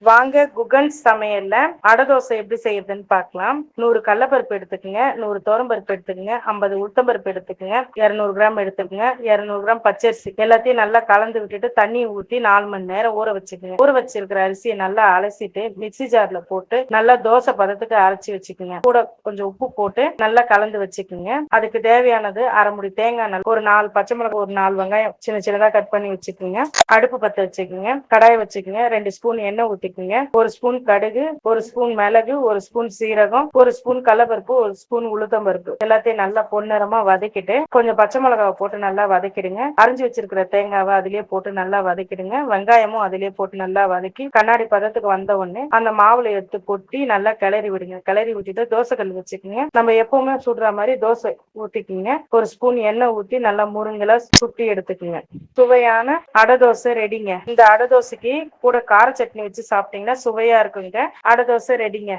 வாங்க குகன் சமையல்ல அடை தோசை எப்படி செய்யறதுன்னு பார்க்கலாம். 100 கடலைப்பருப்பு எடுத்துக்கங்க, 100 துவரம்பருப்பு எடுத்துக்கங்க, 50 உளுத்தம்பருப்பு எடுத்துக்கங்க, 200 கிராம் எடுத்துக்கங்க, 200 கிராம் பச்சரிசி எல்லாத்தையும் நல்லா கலந்து விட்டுட்டு தண்ணி ஊற்றி 4 மணி நேரம் ஊற வச்சுக்கோங்க. ஊற வச்சிருக்கிற அரிசியை நல்லா அலசிட்டு மிக்சி ஜார்ல போட்டு நல்லா தோசை பதத்துக்கு அரைச்சி வச்சுக்கோங்க. கூட கொஞ்சம் உப்பு போட்டு நல்லா கலந்து வச்சுக்கோங்க. அதுக்கு தேவையானது அரை முடி தேங்காய், ஒரு 4 பச்சை மிளகாய், ஒரு 4 வெங்காயம் சின்ன சின்னதா கட் பண்ணி வச்சுக்கோங்க. அடுப்பு பற்ற வச்சுக்கோங்க. கடாயை வச்சுக்கோங்க. 2 ஸ்பூன் எண்ணெய் ஊற்றிக்குங்க. 1 ஸ்பூன் கடுகு, 1 ஸ்பூன் மிளகு, 1 ஸ்பூன் சீரகம், 1 ஸ்பூன் கடலைப்பருப்பு, 1 ஸ்பூன் உளுத்தம்பருப்பு எல்லாத்தையும் நல்லா பொன்னிறமா வதக்கிட்டு கொஞ்சம் பச்சை மிளகாவை போட்டு நல்லா வதக்கிடுங்க. அரிஞ்சு வச்சிருக்கிற தேங்காவை அதிலே போட்டு நல்லா வதக்கிடுங்க. வெங்காயமும் அதிலே போட்டு நல்லா வதக்கி கண்ணாடி பதத்துக்கு வந்த உடனே அந்த மாவுல எடுத்து கொட்டி நல்லா கிளறி விடுங்க. கிளறி விட்டுட்டு தோசை கல் வச்சுக்கோங்க. நம்ம எப்பவுமே சுடுற மாதிரி தோசை ஊத்திக்கிங்க. 1 ஸ்பூன் எண்ணெய் ஊற்றி நல்லா முருங்கலா சுட்டி எடுத்துக்குங்க. சுவையான அடை தோசை ரெடிங்க. இந்த அடை தோசைக்கு கூட கார சட்னி வச்சு சாப்பிட்டீங்கன்னா சுவையா இருக்குங்க. அடை தோசை ரெடிங்க.